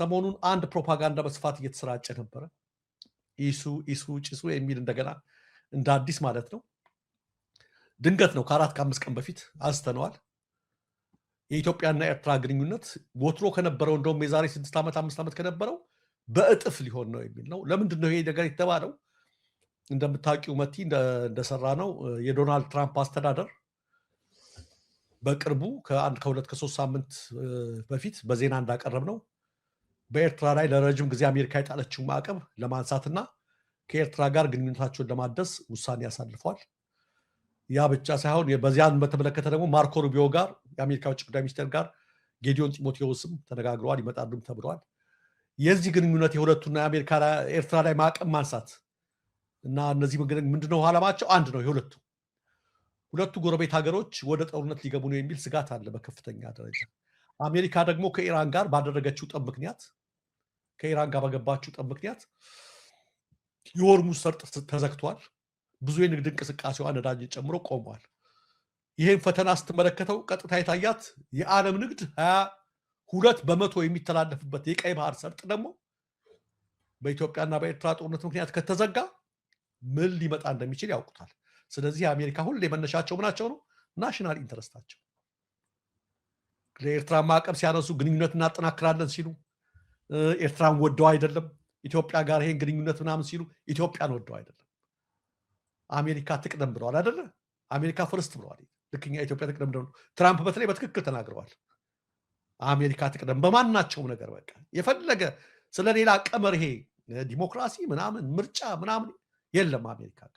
ሰሞኑን አንድ ፕሮፓጋንዳ በስፋት እየተሰራጨ ነበረ። ኢሱ ጭሱ የሚል እንደገና እንደ አዲስ ማለት ነው። ድንገት ነው ከ4 ከ5 ቀን በፊት አንስተነዋል። የኢትዮጵያና ኤርትራ ግንኙነት ወትሮ ከነበረው እንደውም የዛሬ 6 ዓመት 5 ዓመት ከነበረው በእጥፍ ሊሆን ነው የሚል ነው። ለምንድን ነው ይሄ ነገር የተባለው? እንደምታውቂው መቲ እንደሰራ ነው የዶናልድ ትራምፕ አስተዳደር በቅርቡ ከ2 ከ3 ሳምንት በፊት በዜና እንዳቀረብ ነው በኤርትራ ላይ ለረጅም ጊዜ አሜሪካ የጣለችው ማዕቀብ ለማንሳትና ከኤርትራ ጋር ግንኙነታቸውን ለማደስ ውሳኔ ያሳልፏል። ያ ብቻ ሳይሆን በዚያን በተመለከተ ደግሞ ማርኮ ሩቢዮ ጋር የአሜሪካ ውጭ ጉዳይ ሚኒስቴር ጋር ጌዲዮን ጢሞቴዎስም ተነጋግረዋል፣ ይመጣሉም ተብለዋል። የዚህ ግንኙነት የሁለቱና የአሜሪካ ኤርትራ ላይ ማዕቀብ ማንሳት እና እነዚህ ምንድነው ዓላማቸው? አንድ ነው። ሁለቱ ጎረቤት ሀገሮች ወደ ጦርነት ሊገቡ ነው የሚል ስጋት አለ በከፍተኛ ደረጃ። አሜሪካ ደግሞ ከኢራን ጋር ባደረገችው ጠብ ምክንያት ከኢራን ጋር በገባችው ጠብ ምክንያት የሆርሙዝ ሰርጥ ተዘግቷል። ብዙ የንግድ እንቅስቃሴዋ ነዳጅ ጨምሮ ቆሟል። ይህን ፈተና ስትመለከተው ቀጥታ የታያት የዓለም ንግድ 22% የሚተላለፍበት የቀይ ባህር ሰርጥ ደግሞ በኢትዮጵያና በኤርትራ ጦርነት ምክንያት ከተዘጋ ምን ሊመጣ እንደሚችል ያውቁታል። ስለዚህ የአሜሪካ ሁሌ መነሻቸው ምናቸው ነው? ናሽናል ኢንተረስታቸው። ለኤርትራ ማዕቀብ ሲያነሱ ግንኙነት እናጠናክራለን ሲሉ ኤርትራን ወደው አይደለም፣ ኢትዮጵያ ጋር ይሄን ግንኙነት ምናምን ሲሉ ኢትዮጵያን ወደው አይደለም። አሜሪካ ትቅደም ብለዋል አይደለ? አሜሪካ ፈርስት ብለዋል። ልክኛ ኢትዮጵያ ትቅደም ብለው ትራምፕ በተለይ በትክክል ተናግረዋል። አሜሪካ ትቅደም በማናቸውም ነገር በቃ የፈለገ ስለሌላ ቀመር ይሄ ዲሞክራሲ ምናምን ምርጫ ምናምን የለም አሜሪካ ጋር።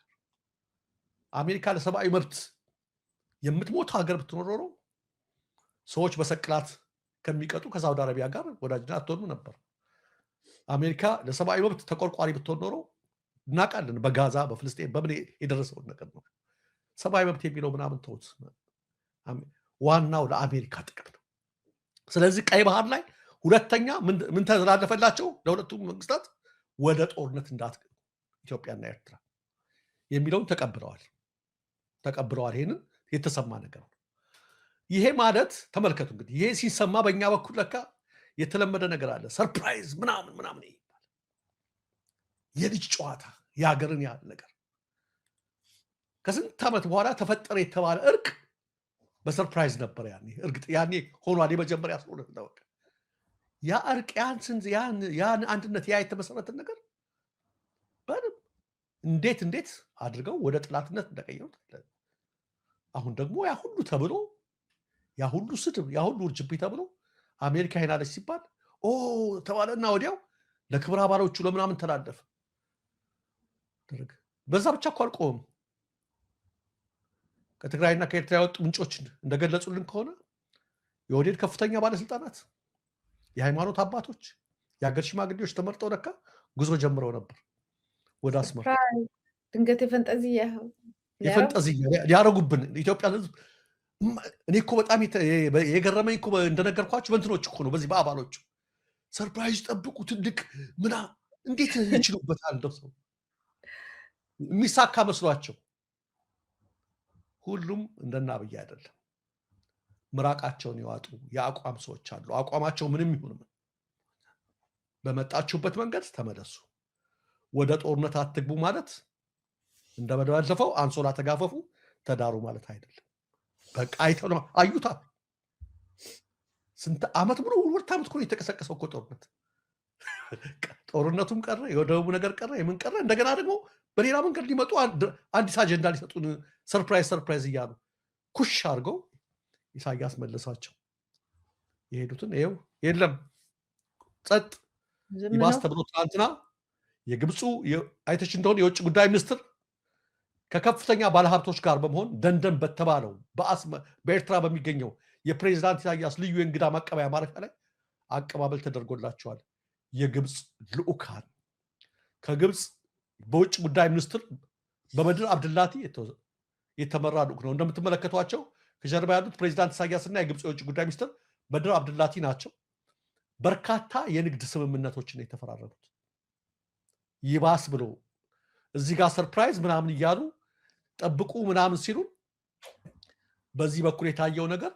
አሜሪካ ለሰብአዊ መብት የምትሞት ሀገር ብትኖር ኖሮ ሰዎች በሰቅላት ከሚቀጡ ከሳውዲ አረቢያ ጋር ወዳጅና አትሆኑ ነበር። አሜሪካ ለሰብአዊ መብት ተቆርቋሪ ብትሆን ኖሮ እናውቃለን፣ በጋዛ በፍልስጤን በምን የደረሰውን ነገር ነው። ሰብአዊ መብት የሚለው ምናምን ተውት፣ ዋናው ለአሜሪካ ጥቅም ነው። ስለዚህ ቀይ ባህር ላይ ሁለተኛ ምን ተላለፈላቸው? ለሁለቱም መንግስታት ወደ ጦርነት እንዳትገቡ ኢትዮጵያና ኤርትራ የሚለውን ተቀብለዋል። ይሄንን የተሰማ ነገር ነው። ይሄ ማለት ተመልከቱ እንግዲህ ይሄ ሲሰማ በእኛ በኩል ለካ የተለመደ ነገር አለ። ሰርፕራይዝ ምናምን ይባል፣ የልጅ ጨዋታ፣ የሀገርን ያህል ነገር ከስንት ዓመት በኋላ ተፈጠረ የተባለ እርቅ በሰርፕራይዝ ነበር። እርግጥ ያኔ ሆኗል። የመጀመሪያ ስለሆነ ተወቀ ያ እርቅ ያን አንድነት ያ የተመሰረተ ነገር በደንብ እንዴት አድርገው ወደ ጥላትነት እንደቀየሩት። አሁን ደግሞ ያ ሁሉ ተብሎ ያ ሁሉ ስድብ ያ ሁሉ ውርጅብኝ ተብሎ አሜሪካ ሄናለች ሲባል ተባለና ወዲያው ለክብረ አባሎቹ ለምናምን ተላለፈ። በዛ ብቻ እኮ አልቆም። ከትግራይና ከኤርትራ የወጡ ምንጮች እንደገለጹልን ከሆነ የኦህዴድ ከፍተኛ ባለስልጣናት፣ የሃይማኖት አባቶች፣ የሀገር ሽማግሌዎች ተመርጠው ለካ ጉዞ ጀምረው ነበር ወደ አስመራ። ድንገት የፈንጠዝያ ሊያረጉብን ኢትዮጵያን ህዝብ። እኔ እኮ በጣም የገረመኝ እኮ እንደነገርኳችሁ በእንትኖች እኮ ነው፣ በዚህ በአባሎቹ ሰርፕራይዝ ጠብቁ ትልቅ እንዴት ይችሉበታል? እንደው ሰው የሚሳካ መስሏቸው። ሁሉም እንደና አብይ አይደለም። ምራቃቸውን የዋጡ የአቋም ሰዎች አሉ። አቋማቸው ምንም ይሁን በመጣችሁበት መንገድ ተመለሱ፣ ወደ ጦርነት አትግቡ ማለት እንደባለፈው አንሶላ ተጋፈፉ ተዳሩ ማለት አይደለም። በቃ አይተው አዩታ። ስንት ዓመት ሙሉ ሁለት ዓመት እኮ የተቀሰቀሰው እኮ ጦርነቱም ቀረ፣ የወደቡ ነገር ቀረ፣ የምን ቀረ። እንደገና ደግሞ በሌላ መንገድ ሊመጡ አዲስ አጀንዳ ሊሰጡን ሰርፕራይዝ እያሉ ኩሽ አድርገው ኢሳያስ መለሳቸው። የሄዱትን ይኸው የለም ጸጥ ይባስ ተብሎ ትናንትና የግብፁ አይተሽ እንደሆነ የውጭ ጉዳይ ሚኒስትር ከከፍተኛ ባለሀብቶች ጋር በመሆን ደንደን በተባለው በኤርትራ በሚገኘው የፕሬዝዳንት ኢሳያስ ልዩ የእንግዳ ማቀበያ ማረፊያ ላይ አቀባበል ተደርጎላቸዋል። የግብፅ ልዑካን ከግብፅ በውጭ ጉዳይ ሚኒስትር በመድር አብድላቲ የተመራ ልዑክ ነው። እንደምትመለከቷቸው ከጀርባ ያሉት ፕሬዝዳንት ኢሳያስ እና የግብፅ የውጭ ጉዳይ ሚኒስትር በድር አብድላቲ ናቸው። በርካታ የንግድ ስምምነቶችን የተፈራረሙት። ይባስ ብሎ እዚህ ጋር ሰርፕራይዝ ምናምን እያሉ ጠብቁ ምናምን ሲሉ በዚህ በኩል የታየው ነገር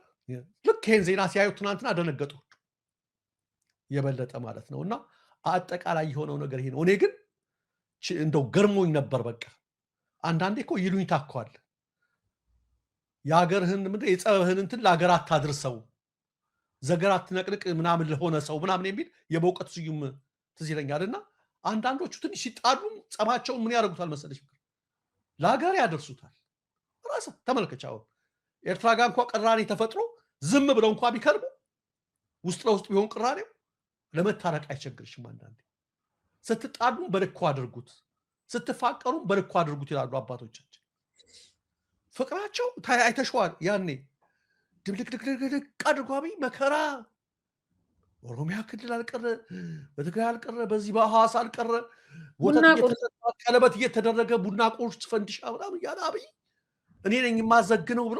ልክ ይሄን ዜና ሲያዩ ትናንትና ደነገጡ። የበለጠ ማለት ነውና አጠቃላይ የሆነው ነገር ይሄ ነው። እኔ ግን እንደው ገርሞኝ ነበር። በቃ አንዳንዴ እኮ ይሉኝታ እኮ አለ። የሀገርህን ምንድን የጸብህን እንትን ለሀገር አታድርሰው፣ ዘገር አትነቅንቅ ምናምን ለሆነ ሰው ምናምን የሚል የበውቀት ስዩም ትዝ ይለኛልና አንዳንዶቹ ትንሽ ሲጣሉም ጸባቸውን ምን ያደርጉታል መሰለሽ? ለሀገር ያደርሱታል። ራስህ ተመልከች። አሁን ኤርትራ ጋር እንኳ ቅራኔ ተፈጥሮ ዝም ብለው እንኳ ቢከርቡ ውስጥ ለውስጥ ቢሆን ቅራኔው ለመታረቅ አይቸግርሽም። አንዳንዴ ስትጣሉም በልኩ አድርጉት፣ ስትፋቀሩም በልኩ አድርጉት ይላሉ አባቶቻችን። ፍቅራቸው አይተሸዋል። ያኔ ድብልቅልቅልቅ አድርጎ አብይ መከራ ኦሮሚያ ክልል አልቀረ፣ በትግራይ አልቀረ፣ በዚህ በሐዋሳ አልቀረ፣ ቀለበት እየተደረገ ቡና ቁርስ ፈንዲሻ ምናምን እያለ አብይ እኔ ነኝ የማዘግነው ብሎ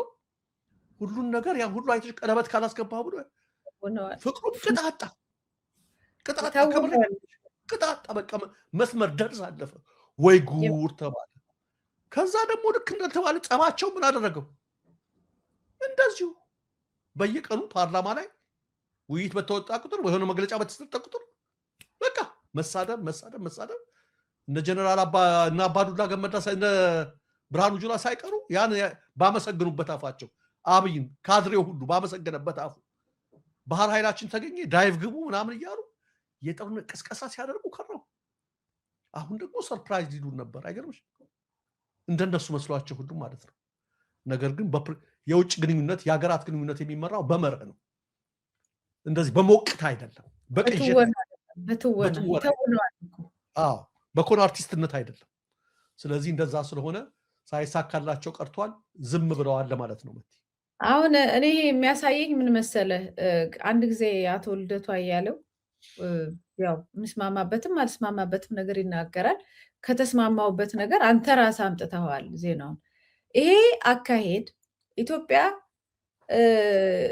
ሁሉን ነገር ያ ሁሉ አይተሽ ቀለበት ካላስገባ ብሎ ፍቅሩን ቅጣጣ በቃ መስመር ደርስ አለፈ። ወይ ጉር ተባለ። ከዛ ደግሞ ልክ እንደተባለ ጸባቸው ምን አደረገው? እንደዚሁ በየቀኑ ፓርላማ ላይ ውይይት በተወጣ ቁጥር ወይ ሆነ መግለጫ በተሰጠ ቁጥር በቃ መሳደብ እነ ጀነራል እና አባዱላ ገመዳ እነ ብርሃኑ ጁላ ሳይቀሩ ያን ባመሰግኑበት አፋቸው አብይን ካድሬው ሁሉ ባመሰገነበት አፉ ባህር ኃይላችን ተገኘ ዳይቭ ግቡ ምናምን እያሉ የጦርነት ቅስቀሳ ሲያደርጉ ከረው። አሁን ደግሞ ሰርፕራይዝ ሊሉን ነበር። አይገርምሽ? እንደነሱ መስሏቸው ሁሉ ማለት ነው። ነገር ግን የውጭ ግንኙነት የሀገራት ግንኙነት የሚመራው በመርህ ነው። እንደዚህ በሞቅታ አይደለም፣ በኮን አርቲስትነት አይደለም። ስለዚህ እንደዛ ስለሆነ ሳይሳካላቸው ቀርቷል፣ ዝም ብለዋል ለማለት ነው። አሁን እኔ የሚያሳየኝ ምን መሰለህ፣ አንድ ጊዜ አቶ ልደቱ አያሌው ያው ምስማማበትም አልስማማበትም ነገር ይናገራል። ከተስማማውበት ነገር አንተ ራስህ አምጥተዋል ዜናውን። ይሄ አካሄድ ኢትዮጵያ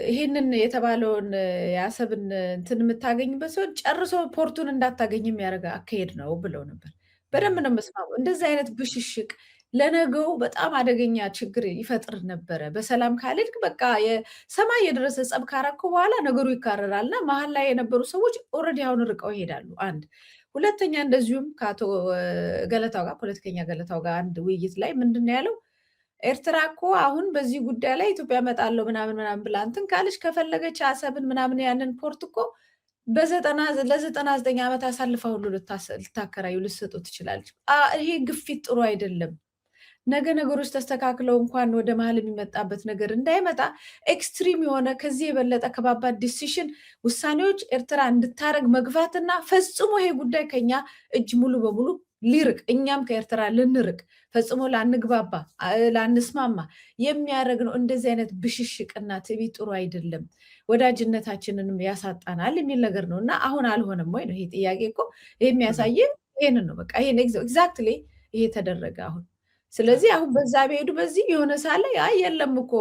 ይሄንን የተባለውን የአሰብን እንትን የምታገኝበት ሲሆን ጨርሶ ፖርቱን እንዳታገኝ የሚያደርግ አካሄድ ነው ብለው ነበር። በደንብ ነው መስማማው። እንደዚህ አይነት ብሽሽቅ ለነገው በጣም አደገኛ ችግር ይፈጥር ነበረ። በሰላም ካልሄድክ በቃ የሰማይ የደረሰ ጸብ ካረኩ በኋላ ነገሩ ይካረራልና መሀል ላይ የነበሩ ሰዎች ኦልሬዲ አሁን ርቀው ይሄዳሉ። አንድ ሁለተኛ፣ እንደዚሁም ከአቶ ገለታው ጋር ፖለቲከኛ ገለታው ጋር አንድ ውይይት ላይ ምንድን ነው ያለው? ኤርትራ እኮ አሁን በዚህ ጉዳይ ላይ ኢትዮጵያ እመጣለሁ ምናምን ብላ እንትን ካለች ከፈለገች አሰብን ምናምን ያንን ፖርት እኮ ለ99 ዓመት አሳልፋ ሁሉ ልታከራዩ ልትሰጡ ትችላለች። ይሄ ግፊት ጥሩ አይደለም። ነገ ነገሮች ተስተካክለው እንኳን ወደ መሀል የሚመጣበት ነገር እንዳይመጣ ኤክስትሪም የሆነ ከዚህ የበለጠ ከባባድ ዲሲሽን ውሳኔዎች ኤርትራ እንድታረግ መግፋትና ፈጽሞ ይሄ ጉዳይ ከኛ እጅ ሙሉ በሙሉ ሊርቅ እኛም ከኤርትራ ልንርቅ ፈጽሞ ላንግባባ ላንስማማ የሚያደርግ ነው። እንደዚህ አይነት ብሽሽቅና ትዕቢት ጥሩ አይደለም፣ ወዳጅነታችንንም ያሳጣናል የሚል ነገር ነው እና አሁን አልሆነም ወይ ነው ይሄ ጥያቄ እኮ የሚያሳየን ይሄንን ነው። በቃ ይሄን ኤግዛክትሊ ይሄ ተደረገ አሁን። ስለዚህ አሁን በዛ ቢሄዱ በዚህ የሆነ ሳለ የለም እኮ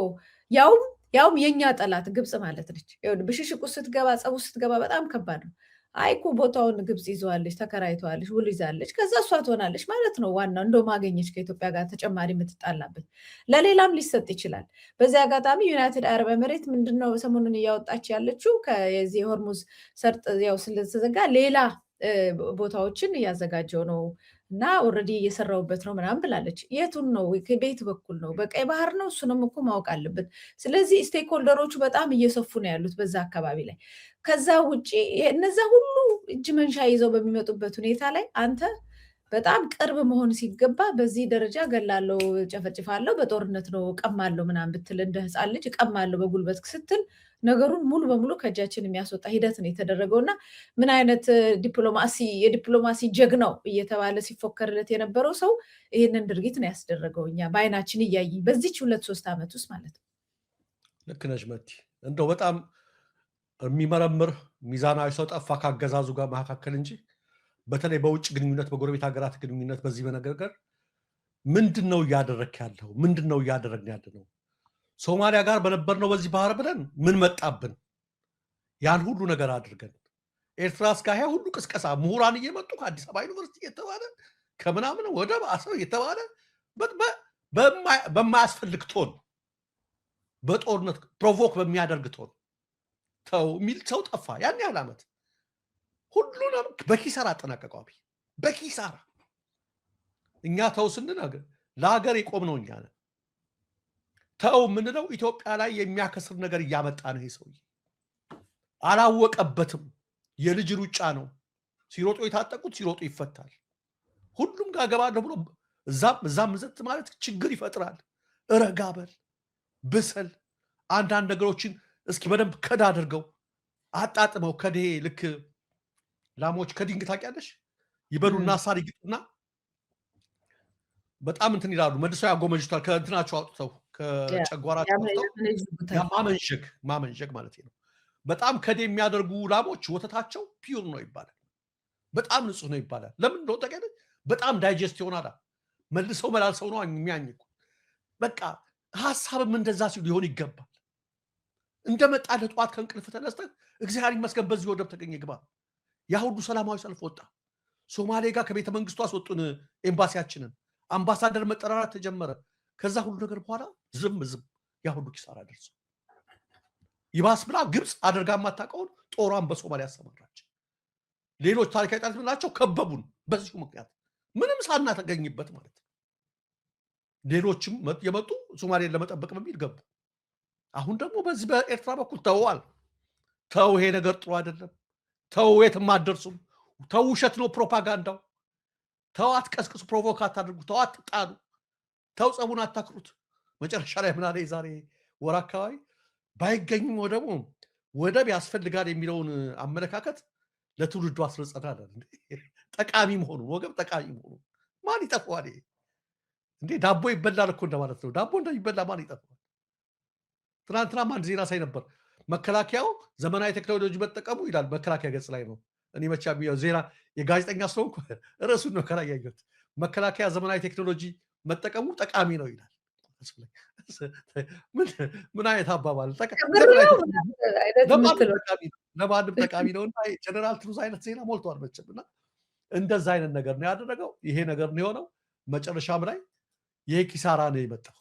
ያውም የኛ ጠላት ግብፅ ማለት ነች። ብሽሽቁ ስትገባ ጸቡ ስትገባ በጣም ከባድ ነው። አይኩ ቦታውን ግብፅ ይዘዋለች፣ ተከራይተዋለች፣ ውል ይዛለች፣ ከዛ እሷ ትሆናለች ማለት ነው። ዋናው እንደው ማገኘች ከኢትዮጵያ ጋር ተጨማሪ የምትጣላበት ለሌላም ሊሰጥ ይችላል። በዚህ አጋጣሚ ዩናይትድ አረብ ኤምሬት ምንድነው ሰሞኑን እያወጣች ያለችው ከዚህ የሆርሙዝ ሰርጥ ያው ስለተዘጋ ሌላ ቦታዎችን እያዘጋጀው ነው እና ኦልሬዲ እየሰራውበት ነው ምናምን ብላለች። የቱን ነው? በየት በኩል ነው? በቀይ ባህር ነው? እሱንም እኮ ማወቅ አለበት። ስለዚህ ስቴክሆልደሮቹ በጣም እየሰፉ ነው ያሉት በዛ አካባቢ ላይ። ከዛ ውጭ እነዛ ሁሉ እጅ መንሻ ይዘው በሚመጡበት ሁኔታ ላይ አንተ በጣም ቅርብ መሆን ሲገባ በዚህ ደረጃ ገላለው፣ ጨፈጭፋለው፣ በጦርነት ነው ቀማለው ምናምን ብትል እንደ ህፃን ልጅ ቀማለው በጉልበት ስትል ነገሩን ሙሉ በሙሉ ከእጃችን የሚያስወጣ ሂደት ነው የተደረገው እና ምን አይነት የዲፕሎማሲ ጀግናው እየተባለ ሲፎከርለት የነበረው ሰው ይህንን ድርጊት ነው ያስደረገው። እኛ በአይናችን እያየኝ በዚች 2-3 ዓመት ውስጥ ማለት ነው። ልክ ነሽ መቲ። እንደው በጣም የሚመረምር ሚዛናዊ ሰው ጠፋ ካገዛዙ ጋር መካከል እንጂ በተለይ በውጭ ግንኙነት በጎረቤት ሀገራት ግንኙነት በዚህ በነገር ምንድን ነው እያደረክ ያለው? ምንድን ነው እያደረግን ያለ ነው? ሶማሊያ ጋር በነበርነው በዚህ ባህር ብለን ምን መጣብን? ያን ሁሉ ነገር አድርገን ኤርትራ እስከ ሁሉ ቅስቀሳ ምሁራን እየመጡ ከአዲስ አበባ ዩኒቨርሲቲ እየተባለ ከምናምን ወደ አሰብ እየተባለ በማያስፈልግ ቶን በጦርነት ፕሮቮክ በሚያደርግ ቶን ተው የሚል ሰው ጠፋ። ያን ያህል ዓመት ሁሉንም በኪሳራ አጠናቀቀው አብይ በኪሳራ። እኛ ተው ስንናገር ለሀገር የቆምነው እኛ ነን። ተው የምንለው ኢትዮጵያ ላይ የሚያከስር ነገር እያመጣ ነው። ይሄ ሰውዬ አላወቀበትም። የልጅ ሩጫ ነው። ሲሮጡ የታጠቁት ሲሮጡ ይፈታል። ሁሉም ጋር ገባለሁ ብሎ እዛም ዘት ማለት ችግር ይፈጥራል። ረጋ በል ብሰል። አንዳንድ ነገሮችን እስኪ በደንብ ከዳ አድርገው አጣጥመው ከዴ ልክ ላሞች ከድንግ ታውቂያለሽ? ይበሉና ሳር ይግጡና በጣም እንትን ይላሉ። መልሰው ያጎመጅቷል። ከእንትናቸው አውጥተው ከጨጓራቸው አውጥተው ማመንሸግ ማለት ነው። በጣም ከዴ የሚያደርጉ ላሞች ወተታቸው ፒውር ነው ይባላል። በጣም ንጹህ ነው ይባላል። ለምን ነው ታውቂያለሽ? በጣም ዳይጀስት ይሆናል። መልሰው መላልሰው ነው የሚያኝኩ። በቃ ሐሳብም እንደዛ ሲሉ ሊሆን ይገባል። እንደመጣ ለጠዋት ከእንቅልፍ ተነስተህ እግዚአብሔር ይመስገን በዚህ ወደብ ተገኘ ግባ። ያ ሁሉ ሰላማዊ ሰልፍ ወጣ። ሶማሌ ጋር ከቤተ መንግስቱ አስወጡን ኤምባሲያችንን። አምባሳደር መጠራራት ተጀመረ። ከዛ ሁሉ ነገር በኋላ ዝም ያ ሁሉ ኪሳራ ደርሶ ይባስ ብላ ግብፅ አድርጋ የማታውቀውን ጦሯን በሶማሊያ አሰማራች። ሌሎች ታሪካዊ ጠላት ምናቸው ከበቡን። በዚሁ ምክንያት ምንም ሳናተገኝበት ማለት ነው። ሌሎችም የመጡ ሶማሌን ለመጠበቅ በሚል ገቡ። አሁን ደግሞ በዚህ በኤርትራ በኩል ተዋል። ተው ይሄ ነገር ጥሩ አይደለም። ተው የትም አትደርሱም። ተው ውሸት ነው ፕሮፓጋንዳው። ተው አትቀስቅሱ፣ ፕሮቮክ አታድርጉ፣ ተው አትጣሉ፣ ተው ጸቡን አታክሩት። መጨረሻ ላይ ምን አለ የዛሬ ወር አካባቢ ባይገኝም ደግሞ ወደብ ያስፈልጋል የሚለውን አመለካከት ለትውልዱ አስረጸናል። ጠቃሚ መሆኑን ወገብ ጠቃሚ መሆኑን ማን ይጠፋዋል? እንዴ ዳቦ ይበላል እኮ እንደማለት ነው። ዳቦ እንደሚበላ ማን ይጠፋዋል? ትናንትናም አንድ ዜና ሳይ ነበር። መከላከያው ዘመናዊ ቴክኖሎጂ መጠቀሙ ይላል። መከላከያ ገጽ ላይ ነው። እኔ መቼ ዜና የጋዜጠኛ ስለሆንኩ ርዕሱን ነው ከላይ ያየሁት። መከላከያ ዘመናዊ ቴክኖሎጂ መጠቀሙ ጠቃሚ ነው ይላል። ምን አይነት አባባል! ለማንም ጠቃሚ ነው እና ጀነራል ትሩዝ አይነት ዜና ሞልቷል መቼም። እና እንደዛ አይነት ነገር ነው ያደረገው። ይሄ ነገር ነው የሆነው። መጨረሻም ላይ ይሄ ኪሳራ ነው የመጣው።